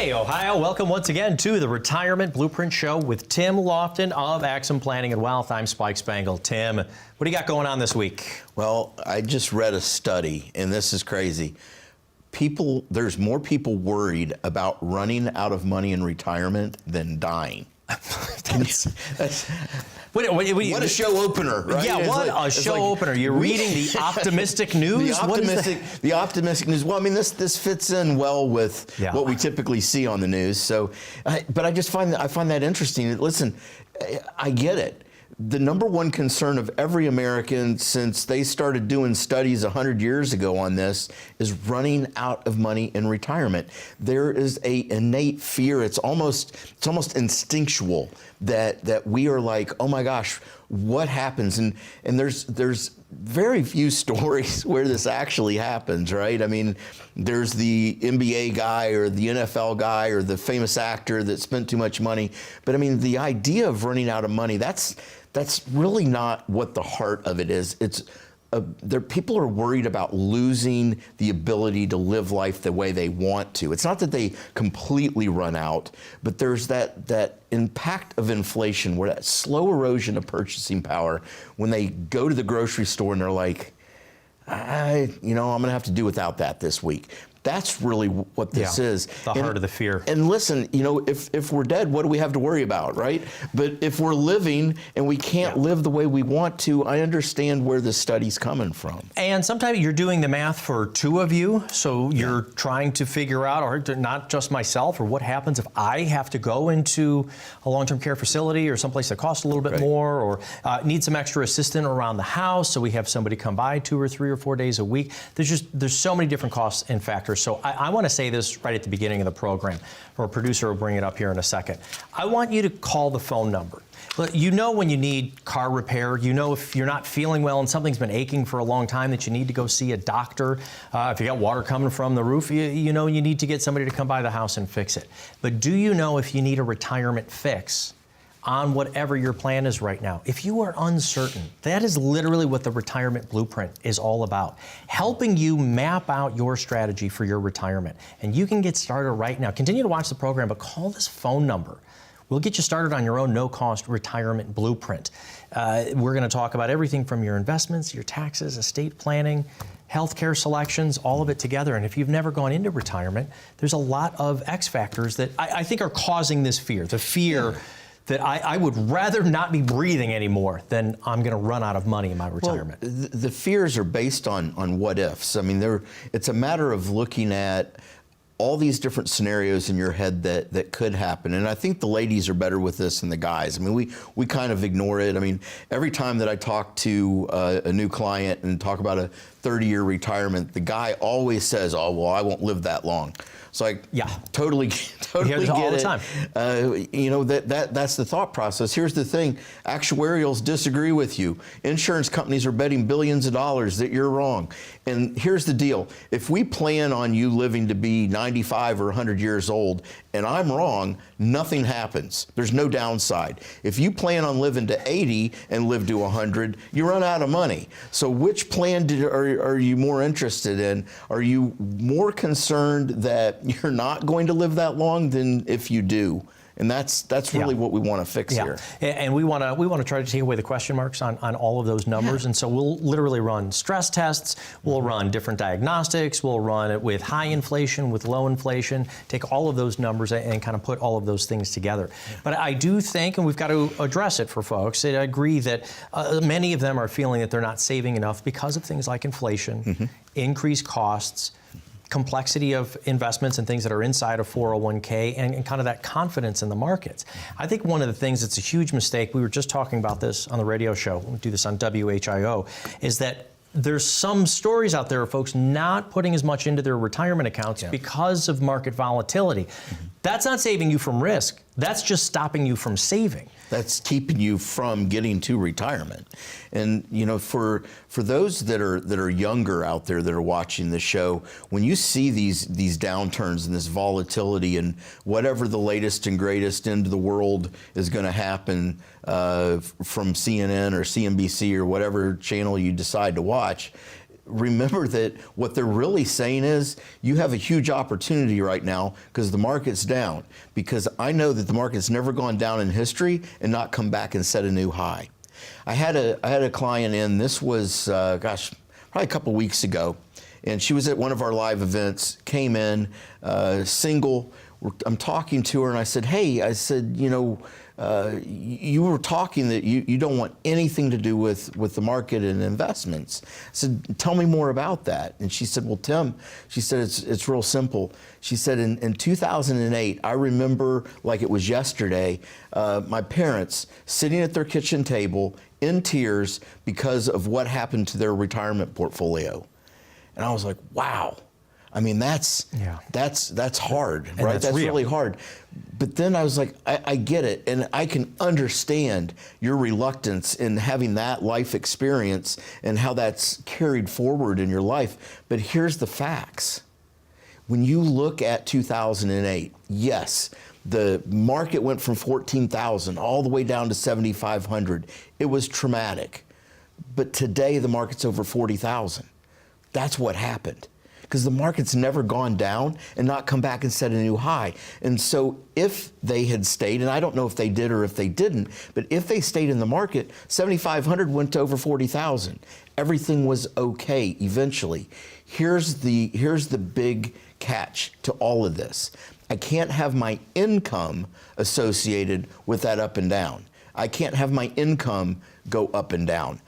Hey, Ohio, welcome once again to the Retirement Blueprint Show with Tim Lofton of Axum Planning and Wealth. I'm Spike Spangle. Tim, what do you got going on this week? Well, I just read a study, and this is crazy. There's more people worried about running out of money in retirement than dying. What a show opener, right? Yeah, a show opener. You're reading the optimistic news? The optimistic news. Well, I mean, this fits in well with what we typically see on the news. So, but I find that interesting. Listen, I get it. The number one concern of every American since they started doing studies 100 years ago on this is running out of money in retirement. There is a innate fear. It's almost instinctual that we are like, oh my gosh, what happens? And there's very few stories where this actually happens, right? I mean, there's the NBA guy or the NFL guy or the famous actor that spent too much money. But I mean, the idea of running out of money, that's really not what the heart of it is. People are worried about losing the ability to live life the way they want to. It's not that they completely run out, but there's that impact of inflation, where that slow erosion of purchasing power, when they go to the grocery store and they're like, I'm gonna have to do without that this week. That's really what this is. The heart of the fear. And listen, if we're dead, what do we have to worry about, right? But if we're living and we can't live the way we want to, I understand where this study's coming from. And sometimes you're doing the math for two of you, so you're trying to figure out, or not just myself, or what happens if I have to go into a long-term care facility or someplace that costs a little bit more, or need some extra assistance around the house, so we have somebody come by 2 or 3 or 4 days a week. There's so many different costs and factors. So I want to say this right at the beginning of the program. Our producer will bring it up here in a second. I want you to call the phone number. You know when you need car repair. You know if you're not feeling well and something's been aching for a long time that you need to go see a doctor. If you got water coming from the roof, you know you need to get somebody to come by the house and fix it. But do you know if you need a retirement fix on whatever your plan is right now? If you are uncertain, that is literally what the Retirement Blueprint is all about. Helping you map out your strategy for your retirement. And you can get started right now. Continue to watch the program, but call this phone number. We'll get you started on your own no-cost retirement blueprint. We're going to talk about everything from your investments, your taxes, estate planning, healthcare selections, all of it together. And if you've never gone into retirement, there's a lot of X factors that I think are causing this fear. The fear that I would rather not be breathing anymore than I'm going to run out of money in my retirement. Well, the fears are based on what ifs. I mean, it's a matter of looking at all these different scenarios in your head that could happen. And I think the ladies are better with this than the guys. I mean, we kind of ignore it. I mean, every time that I talk to a new client and talk about a 30-year retirement, the guy always says, oh, well, I won't live that long. It's like, totally get all the it. Time. That's the thought process. Here's the thing. Actuarials disagree with you. Insurance companies are betting billions of dollars that you're wrong. And here's the deal. If we plan on you living to be 95 or 100 years old, and I'm wrong, nothing happens. There's no downside. If you plan on living to 80 and live to 100, you run out of money. So which plan are you more interested in? Are you more concerned that you're not going to live that long than if you do? And that's really what we want to fix here. And we want to try to take away the question marks on all of those numbers. And so we'll literally run stress tests. We'll run different diagnostics. We'll run it with high inflation, with low inflation, take all of those numbers and kind of put all of those things together. But I do think, and we've got to address it for folks, I agree that many of them are feeling that they're not saving enough because of things like inflation, increased costs, complexity of investments and things that are inside of 401k and kind of that confidence in the markets. I think one of the things that's a huge mistake, we were just talking about this on the radio show, we do this on WHIO, is that there's some stories out there of folks not putting as much into their retirement accounts because of market volatility. That's not saving you from risk. That's just stopping you from saving. That's keeping you from getting to retirement. And for those that are younger out there that are watching the show, when you see these downturns and this volatility and whatever the latest and greatest into the world is going to happen from CNN or CNBC or whatever channel you decide to watch, remember that what they're really saying is you have a huge opportunity right now because the market's down. Because I know that the market's never gone down in history and not come back and set a new high. I had a client in, this was, probably a couple weeks ago, and she was at one of our live events, came in, single. I'm talking to her and I said, hey, you know, you were talking that you don't want anything to do with the market and investments. I said, tell me more about that. And she said, well, Tim, she said, it's real simple. She said, in 2008, I remember like it was yesterday, my parents sitting at their kitchen table in tears because of what happened to their retirement portfolio. And I was like, wow. I mean, that's hard, and right? That's real. Really hard. But then I was like, I get it. And I can understand your reluctance in having that life experience and how that's carried forward in your life. But here's the facts. When you look at 2008, yes, the market went from 14,000 all the way down to 7,500. It was traumatic. But today the market's over 40,000. That's what happened. Because the market's never gone down and not come back and set a new high. And so if they had stayed, and I don't know if they did or if they didn't, but if they stayed in the market, 7,500 went to over 40,000. Everything was okay eventually. Here's the big catch to all of this. I can't have my income associated with that up and down. I can't have my income go up and down.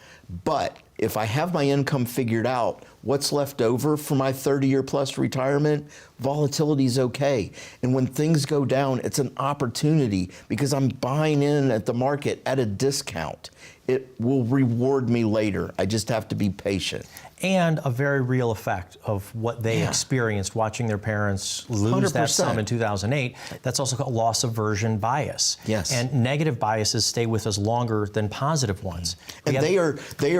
But if I have my income figured out, what's left over for my 30-year plus retirement, volatility is okay. And when things go down, it's an opportunity because I'm buying in at the market at a discount. It will reward me later. I just have to be patient. And a very real effect of what they experienced watching their parents lose 100%. that sum in 2008. That's also called loss aversion bias. Yes. And negative biases stay with us longer than positive ones. And they are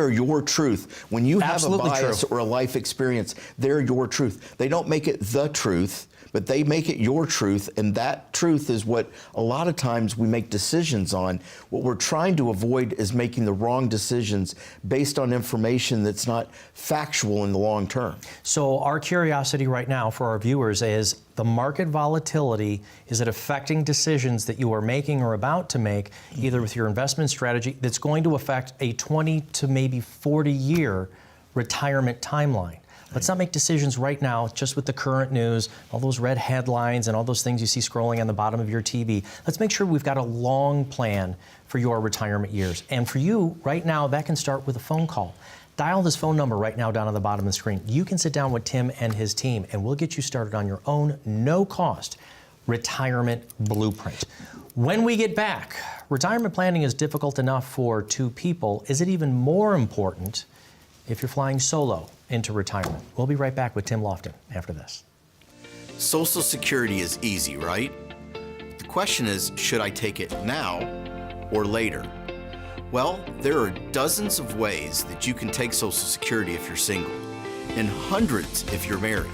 your truth. When you have a bias or a life experience, they're your truth. They don't make it the truth, but they make it your truth, and that truth is what a lot of times we make decisions on. What we're trying to avoid is making the wrong decisions based on information that's not factual in the long term. So our curiosity right now for our viewers is the market volatility, is it affecting decisions that you are making or about to make, either with your investment strategy that's going to affect a 20 to maybe 40-year retirement timeline? Let's not make decisions right now just with the current news, all those red headlines and all those things you see scrolling on the bottom of your TV. Let's make sure we've got a long plan for your retirement years. And for you, right now, that can start with a phone call. Dial this phone number right now down on the bottom of the screen. You can sit down with Tim and his team, and we'll get you started on your own, no-cost retirement blueprint. When we get back, retirement planning is difficult enough for two people. Is it even more important if you're flying solo into retirement? We'll be right back with Tim Lofton after this. Social Security is easy, right? The question is, should I take it now or later? Well, there are dozens of ways that you can take Social Security if you're single, and hundreds if you're married.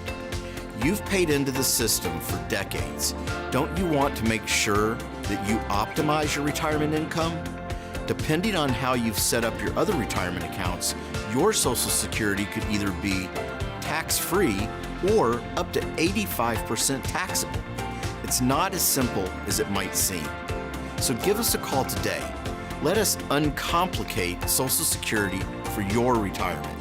You've paid into the system for decades. Don't you want to make sure that you optimize your retirement income? Depending on how you've set up your other retirement accounts, your Social Security could either be tax-free or up to 85% taxable. It's not as simple as it might seem. So give us a call today. Let us uncomplicate Social Security for your retirement.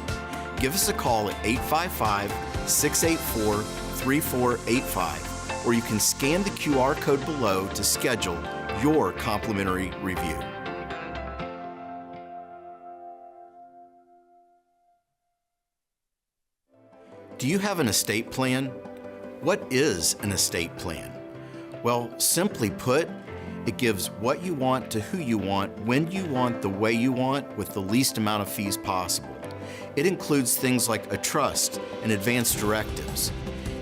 Give us a call at 855-684-3485, or you can scan the QR code below to schedule your complimentary review. Do you have an estate plan? What is an estate plan? Well, simply put, it gives what you want to who you want, when you want, the way you want, with the least amount of fees possible. It includes things like a trust and advance directives.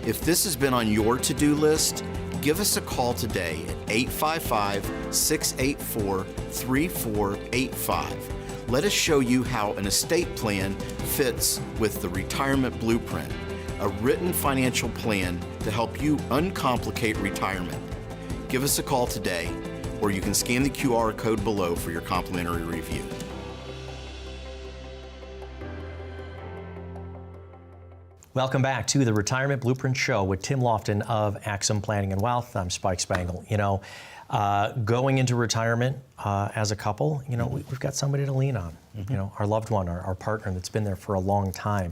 If this has been on your to-do list, give us a call today at 855-684-3485. Let us show you how an estate plan fits with the retirement blueprint, a written financial plan to help you uncomplicate retirement. Give us a call today, or you can scan the QR code below for your complimentary review. Welcome back to the Retirement Blueprint Show with Tim Lofton of Axum Planning and Wealth. I'm Spike Spangle. Going into retirement as a couple, we've got somebody to lean on. Our loved one, our partner that's been there for a long time.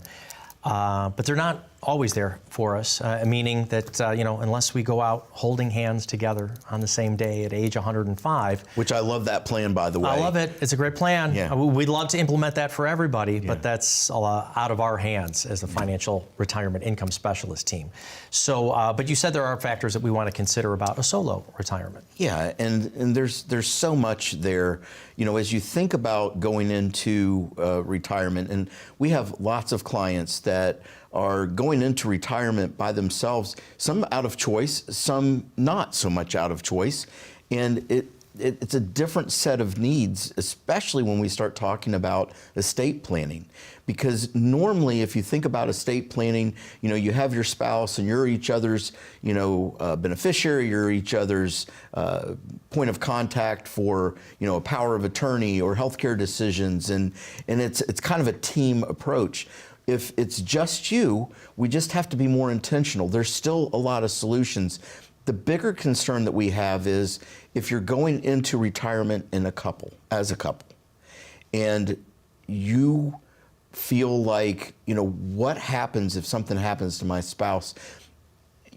But they're not always there for us, meaning that, unless we go out holding hands together on the same day at age 105. Which I love that plan, by the way. I love it. It's a great plan. Yeah. We'd love to implement that for everybody, but that's out of our hands as the financial retirement income specialist team. So, but you said there are factors that we want to consider about a solo retirement. Yeah, and there's so much there. As you think about going into retirement, and we have lots of clients that are going into retirement by themselves, some out of choice, some not so much out of choice. And it's a different set of needs, especially when we start talking about estate planning. Because normally, if you think about estate planning, you have your spouse and you're each other's, beneficiary, you're each other's point of contact for, a power of attorney or healthcare decisions. And it's kind of a team approach. If it's just you, we just have to be more intentional. There's still a lot of solutions. The bigger concern that we have is if you're going into retirement as a couple, and you feel like, what happens if something happens to my spouse?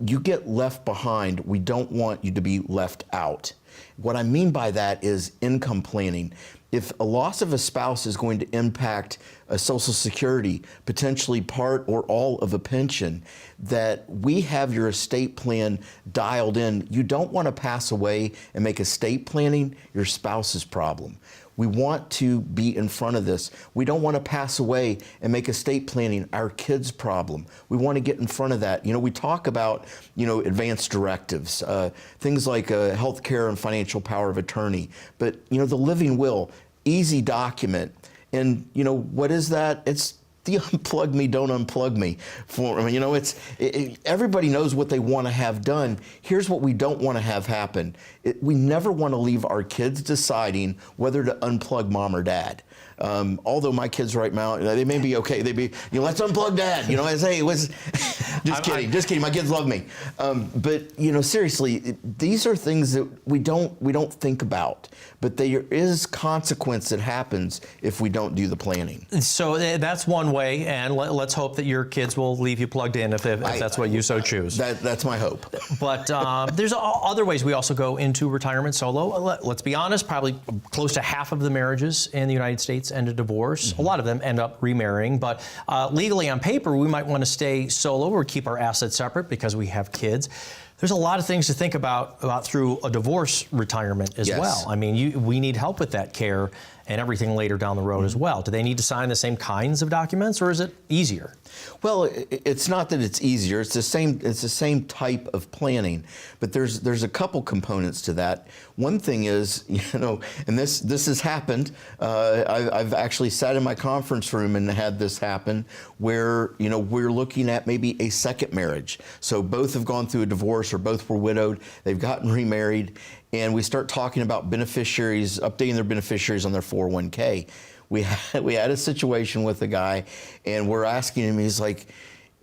You get left behind. We don't want you to be left out. What I mean by that is income planning. If a loss of a spouse is going to impact a Social Security, potentially part or all of a pension, that we have your estate plan dialed in. You don't want to pass away and make estate planning your spouse's problem. We want to be in front of this. We don't want to pass away and make estate planning our kids' problem. We want to get in front of that. We talk about, advanced directives, things like healthcare and financial power of attorney. But, the living will, easy document. And, what is that? It's the unplug me, don't unplug me form. Everybody knows what they want to have done. Here's what we don't want to have happen. We never want to leave our kids deciding whether to unplug mom or dad. Although my kids right now, they may be okay. They'd be, let's unplug dad. I say it was, just kidding. My kids love me. But seriously, these are things that we don't think about. But there is consequence that happens if we don't do the planning. So that's one way, and let's hope that your kids will leave you plugged in if that's what you so choose. That's my hope. But there's other ways we also go into retirement solo. Let's be honest, probably close to half of the marriages in the United States end in divorce. Mm-hmm. A lot of them end up remarrying, but legally on paper, we might want to stay solo or keep our assets separate because we have kids. There's a lot of things to think about through a divorce retirement as well. I mean, we need help with that care and everything later down the road as well. Do they need to sign the same kinds of documents, or is it easier? Well, it's not that it's easier. It's the same type of planning, but there's a couple components to that. One thing is, and this has happened. I've actually sat in my conference room and had this happen, where we're looking at maybe a second marriage. So both have gone through a divorce, or both were widowed. They've gotten remarried, and we start talking about beneficiaries, updating their beneficiaries on their 401k. We had a situation with a guy, and we're asking him,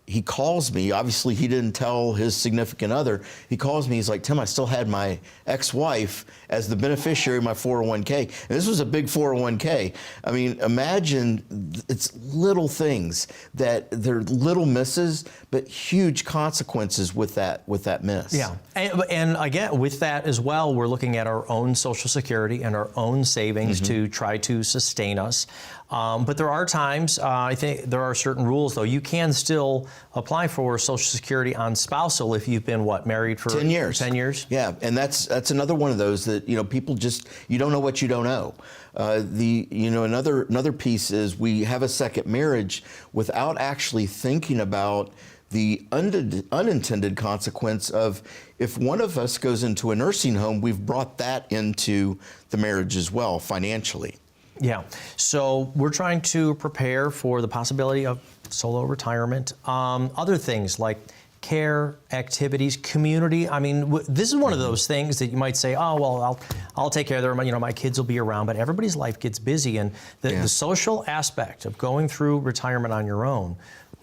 he calls me. Obviously, he didn't tell his significant other. He calls me. He's like, Tim, I still had my ex-wife as the beneficiary of my 401k. And this was a big 401k. I mean, imagine it's little things that they're little misses, but huge consequences with that miss. Yeah. And again, with that as well, we're looking at our own Social Security and our own savings to try to sustain us. But there are times, I think there are certain rules, though. You can still apply for Social Security on spousal if you've been, married for 10 years. 10 years? Yeah, and that's another one of those that, people just, you don't know what you don't know. Another piece is we have a second marriage without actually thinking about the unintended consequence of if one of us goes into a nursing home, we've brought that into the marriage as well financially. Yeah, so we're trying to prepare for the possibility of solo retirement. Other things like care, activities, community. I mean, this is one of those things that you might say, oh, well, I'll take care of them. My kids will be around, but everybody's life gets busy. And the social aspect of going through retirement on your own,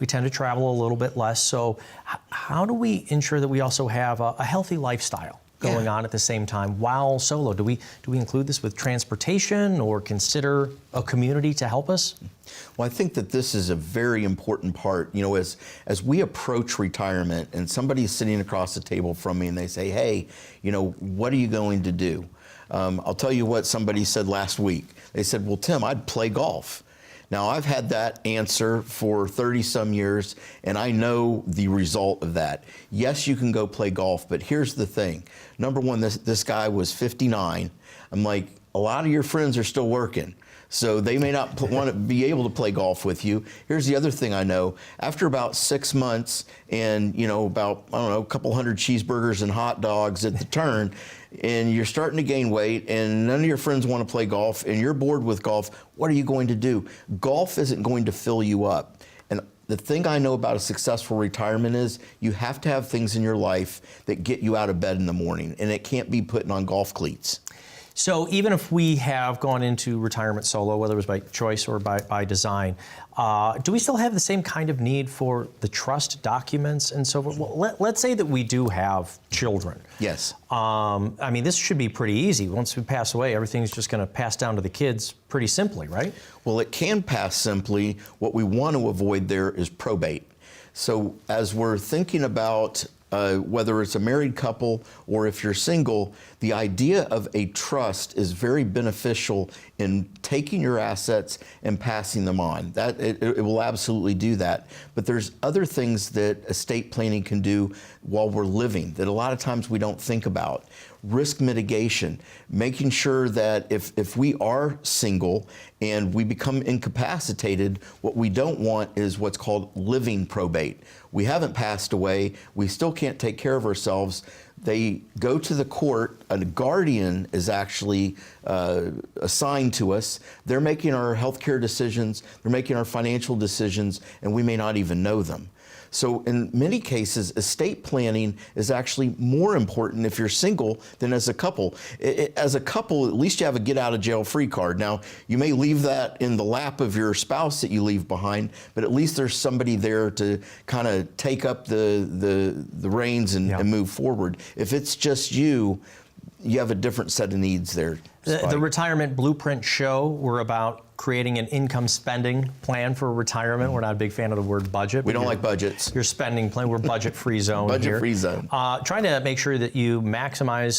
We tend to travel a little bit less. So how do we ensure that we also have a healthy lifestyle going on at the same time while solo? Do we include this with transportation or consider a community to help us? Well, I think that this is a very important part. You know, as we approach retirement and somebody's sitting across the table from me and they say, hey, you know, what are you going to do? I'll tell you what somebody said last week. They said, well, Tim, I'd play golf. Now, I've had that answer for 30-some years, and I know the result of that. Yes, you can go play golf, but here's the thing. Number one, this guy was 59. I'm like, a lot of your friends are still working, so they may not want to be able to play golf with you. Here's the other thing I know. After about 6 months and, you know, about, I don't know, a couple hundred cheeseburgers and hot dogs at the turn, and you're starting to gain weight and none of your friends want to play golf and you're bored with golf, what are you going to do? Golf isn't going to fill you up. And the thing I know about a successful retirement is you have to have things in your life that get you out of bed in the morning, and it can't be putting on golf cleats. So even if we have gone into retirement solo, whether it was by choice or by design, do we still have the same kind of need for the trust documents and so forth? Well, let's say that we do have children. Yes. I mean, this should be pretty easy. Once we pass away, everything's just going to pass down to the kids pretty simply, right? Well, it can pass simply. What we want to avoid there is probate. So as we're thinking about whether it's a married couple or if you're single, the idea of a trust is very beneficial in taking your assets and passing them on. That it will absolutely do that. But there's other things that estate planning can do while we're living that a lot of times we don't think about. Risk mitigation, making sure that if we are single and we become incapacitated, what we don't want is what's called living probate. We haven't passed away, we still can't take care of ourselves. They go to the court, a guardian is actually assigned to us. They're making our healthcare decisions, they're making our financial decisions, and we may not even know them. So in many cases, estate planning is actually more important if you're single than as a couple. As a couple, at least you have a get out of jail free card. Now, you may leave that in the lap of your spouse that you leave behind, but at least there's somebody there to kind of take up the reins and move forward. If it's just you, you have a different set of needs there. The Retirement Blueprint show, we're about creating an income spending plan for retirement. We're not a big fan of the word budget. We don't like budgets. Your spending plan, we're budget-free zone here. Budget-free zone. Trying to make sure that you maximize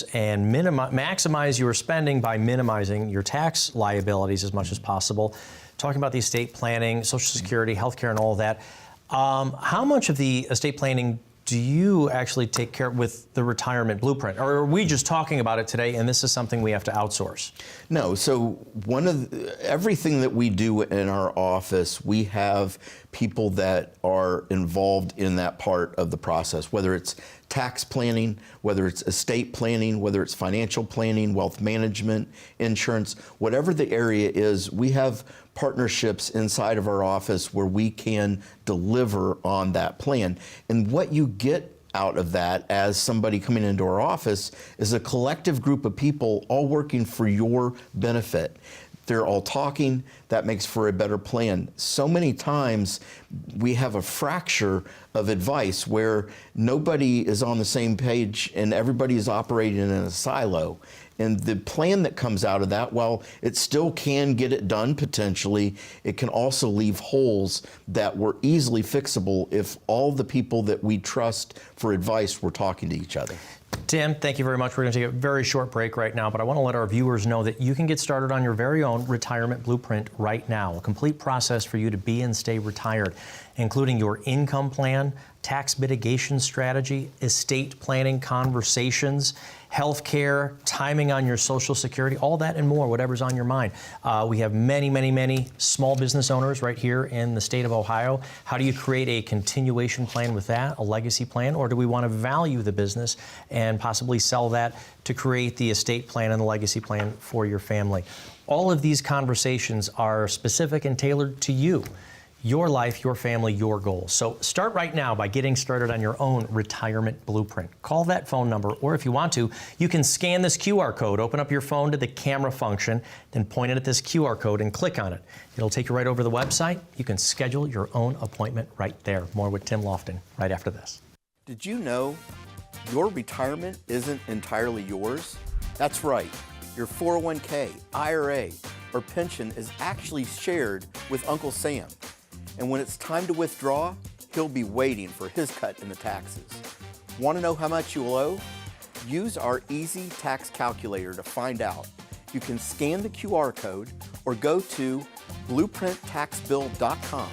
your spending by minimizing your tax liabilities as much as possible. Talking about the estate planning, Social Security, healthcare, and all of that. How much of the estate planning do you actually take care of with the Retirement Blueprint? Or are we just talking about it today and this is something we have to outsource? No, so everything that we do in our office, we have people that are involved in that part of the process, whether it's tax planning, whether it's estate planning, whether it's financial planning, wealth management, insurance, whatever the area is, we have partnerships inside of our office where we can deliver on that plan. And what you get out of that as somebody coming into our office is a collective group of people all working for your benefit. They're all talking, that makes for a better plan. So many times we have a fracture of advice where nobody is on the same page and everybody is operating in a silo. And the plan that comes out of that, while it still can get it done potentially, it can also leave holes that were easily fixable if all the people that we trust for advice were talking to each other. Tim, thank you very much. We're going to take a very short break right now, but I want to let our viewers know that you can get started on your very own Retirement Blueprint right now, a complete process for you to be and stay retired, including your income plan, tax mitigation strategy, estate planning conversations, healthcare, timing on your Social Security, all that and more, whatever's on your mind. We have many, many, many small business owners right here in the state of Ohio. How do you create a continuation plan with that, a legacy plan, or do we want to value the business and possibly sell that to create the estate plan and the legacy plan for your family? All of these conversations are specific and tailored to you. Your life, your family, your goals. So start right now by getting started on your own retirement blueprint. Call that phone number, or if you want to, you can scan this QR code, open up your phone to the camera function, then point it at this QR code and click on it. It'll take you right over to the website. You can schedule your own appointment right there. More with Tim Lofton right after this. Did you know your retirement isn't entirely yours? That's right. Your 401k, IRA, or pension is actually shared with Uncle Sam. And when it's time to withdraw, he'll be waiting for his cut in the taxes. Want to know how much you will owe? Use our easy tax calculator to find out. You can scan the QR code or go to blueprinttaxbill.com.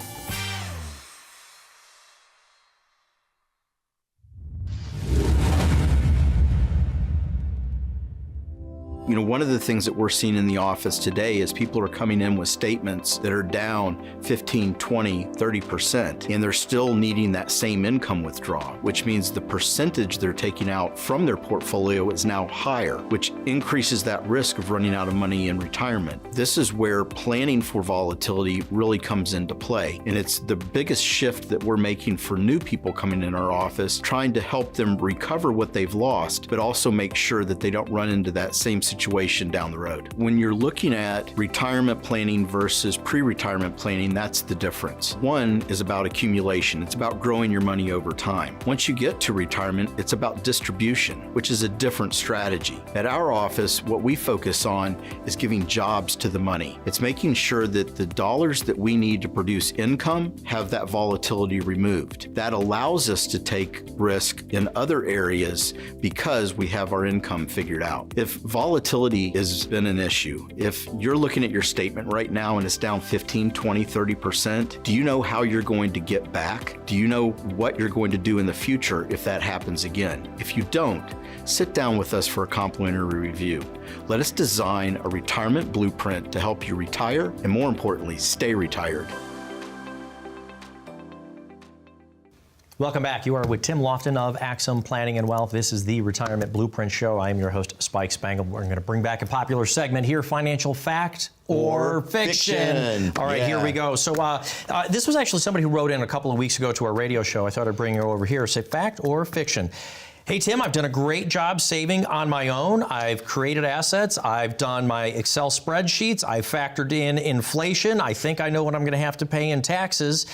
You know, one of the things that we're seeing in the office today is people are coming in with statements that are down 15, 20, 30%, and they're still needing that same income withdrawal, which means the percentage they're taking out from their portfolio is now higher, which increases that risk of running out of money in retirement. This is where planning for volatility really comes into play, and it's the biggest shift that we're making for new people coming in our office, trying to help them recover what they've lost, but also make sure that they don't run into that same situation down the road. When you're looking at retirement planning versus pre-retirement planning, that's the difference. One is about accumulation. It's about growing your money over time. Once you get to retirement, it's about distribution, which is a different strategy. At our office, what we focus on is giving jobs to the money. It's making sure that the dollars that we need to produce income have that volatility removed. That allows us to take risk in other areas because we have our income figured out. If volatility has been an issue, if you're looking at your statement right now and it's down 15, 20, 30%, do you know how you're going to get back? Do you know what you're going to do in the future if that happens again? If you don't, sit down with us for a complimentary review. Let us design a retirement blueprint to help you retire and, more importantly, stay retired. Welcome back. You are with Tim Lofton of Axum Planning and Wealth. This is the Retirement Blueprint Show. I am your host, Spike Spangle. We're going to bring back a popular segment here, Financial Fact or Fiction. All right, Here we go. So this was actually somebody who wrote in a couple of weeks ago to our radio show. I thought I'd bring you over here. Say fact or fiction. Hey, Tim, I've done a great job saving on my own. I've created assets. I've done my Excel spreadsheets. I've factored in inflation. I think I know what I'm going to have to pay in taxes.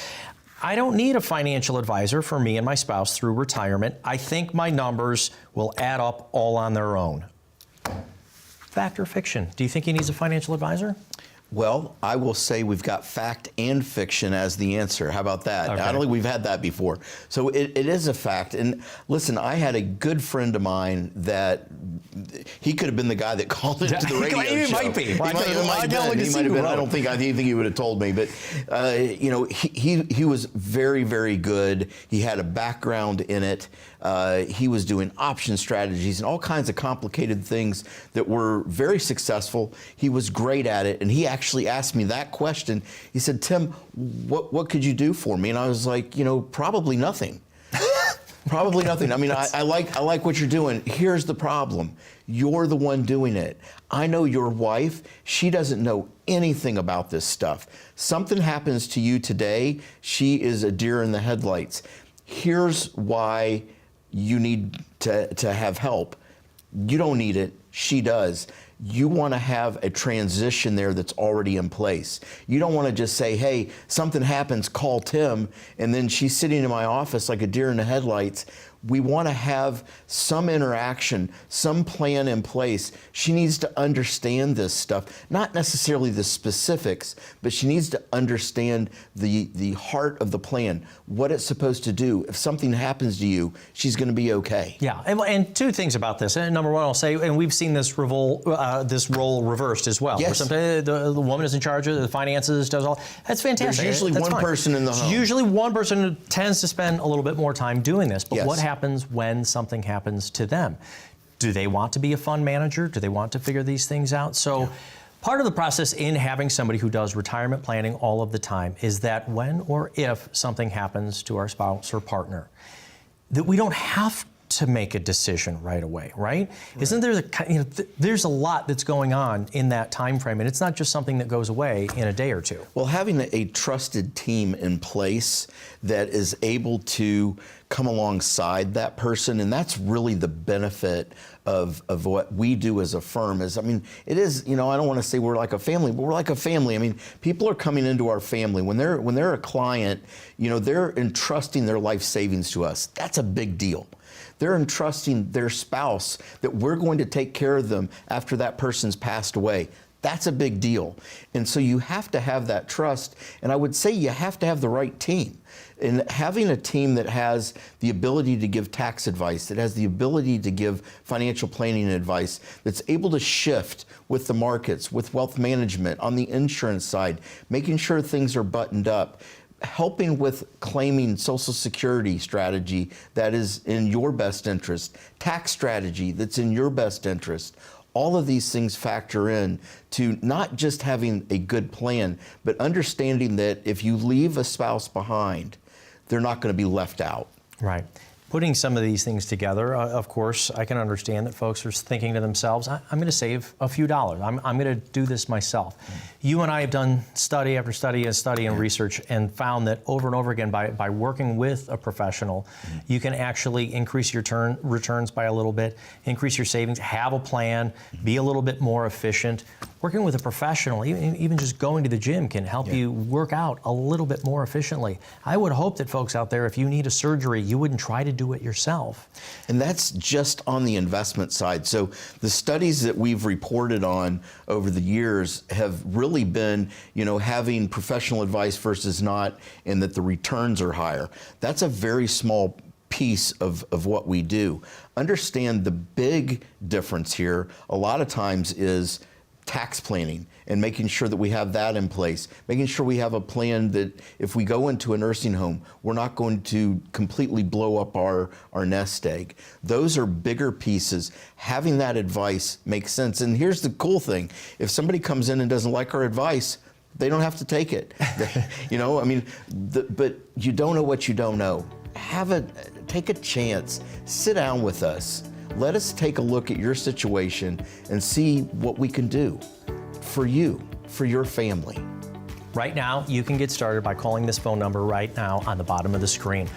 I don't need a financial advisor for me and my spouse through retirement. I think my numbers will add up all on their own. Fact or fiction? Do you think he needs a financial advisor? Well, I will say we've got fact and fiction as the answer. How about that? Okay. I don't think we've had that before. So it is a fact. And listen, I had a good friend of mine that he could have been the guy that called into the radio show. He might be. He might have been. I don't think he would have told me. But, you know, he was very, very good. He had a background in it. He was doing option strategies and all kinds of complicated things that were very successful. He was great at it. And he actually asked me that question. He said, Tim, what could you do for me? And I was like, you know, probably nothing. Probably nothing. I mean, I like what you're doing. Here's the problem. You're the one doing it. I know your wife. She doesn't know anything about this stuff. Something happens to you today, she is a deer in the headlights. Here's why you need to have help. You don't need it. She does. You want to have a transition there that's already in place. You don't want to just say, hey, something happens, call Tim, and then she's sitting in my office like a deer in the headlights. We want to have some interaction, some plan in place. She needs to understand this stuff, not necessarily the specifics, but she needs to understand the heart of the plan, what it's supposed to do. If something happens to you, she's going to be okay. Yeah, and two things about this. And number one, I'll say, and we've seen this role reversed as well. Yes. Where the woman is in charge of the finances, does all. That's fantastic. There's usually one person in the home. Usually one person who tends to spend a little bit more time doing this. But Yes. what happens when something happens to them? Do they want to be a fund manager? Do they want to figure these things out? So part of the process in having somebody who does retirement planning all of the time is that when or if something happens to our spouse or partner, that we don't have to make a decision right away, right? Isn't there there's a lot that's going on in that time frame, and it's not just something that goes away in a day or two. Well, having a trusted team in place that is able to come alongside that person, and that's really the benefit of what we do as a firm is, I mean, it is, I don't want to say we're like a family, but we're like a family. I mean, people are coming into our family. When they're a client, they're entrusting their life savings to us. That's a big deal. They're entrusting their spouse that we're going to take care of them after that person's passed away. That's a big deal. And so you have to have that trust. And I would say you have to have the right team. And having a team that has the ability to give tax advice, that has the ability to give financial planning advice, that's able to shift with the markets, with wealth management, on the insurance side, making sure things are buttoned up, helping with claiming Social Security strategy that is in your best interest, tax strategy that's in your best interest. All of these things factor in to not just having a good plan, but understanding that if you leave a spouse behind, they're not going to be left out. Right. Putting some of these things together, of course, I can understand that folks are thinking to themselves, I'm going to save a few dollars. I'm going to do this myself. You and I have done study after study and study and research and found that over and over again, by working with a professional, you can actually increase your returns by a little bit, increase your savings, have a plan, be a little bit more efficient. Working with a professional, even just going to the gym, can help you work out a little bit more efficiently. I would hope that folks out there, if you need a surgery, you wouldn't try to do it yourself. And that's just on the investment side. So the studies that we've reported on over the years have really been, having professional advice versus not, and that the returns are higher. That's a very small piece of what we do. Understand the big difference here a lot of times is tax planning and making sure that we have that in place, making sure we have a plan that if we go into a nursing home, we're not going to completely blow up our nest egg. Those are bigger pieces. Having that advice makes sense. And here's the cool thing. If somebody comes in and doesn't like our advice, they don't have to take it. But you don't know what you don't know. Take a chance, sit down with us. Let us take a look at your situation and see what we can do for you, for your family. Right now, you can get started by calling this phone number right now on the bottom of the screen.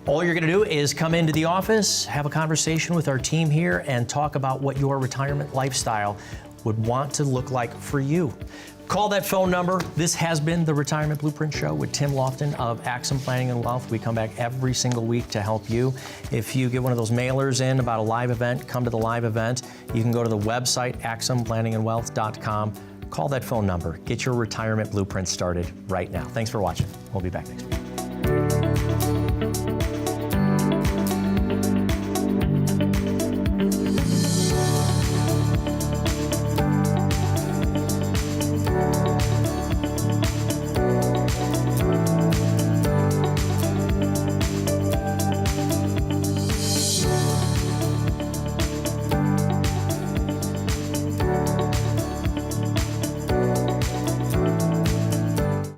All you're going to do is come into the office, have a conversation with our team here, and talk about what your retirement lifestyle would want to look like for you. Call that phone number. This has been the Retirement Blueprint Show with Tim Lofton of Axum Planning and Wealth. We come back every single week to help you. If you get one of those mailers in about a live event, come to the live event. You can go to the website, axumplanningandwealth.com. Call that phone number. Get your retirement blueprint started right now. Thanks for watching. We'll be back next week.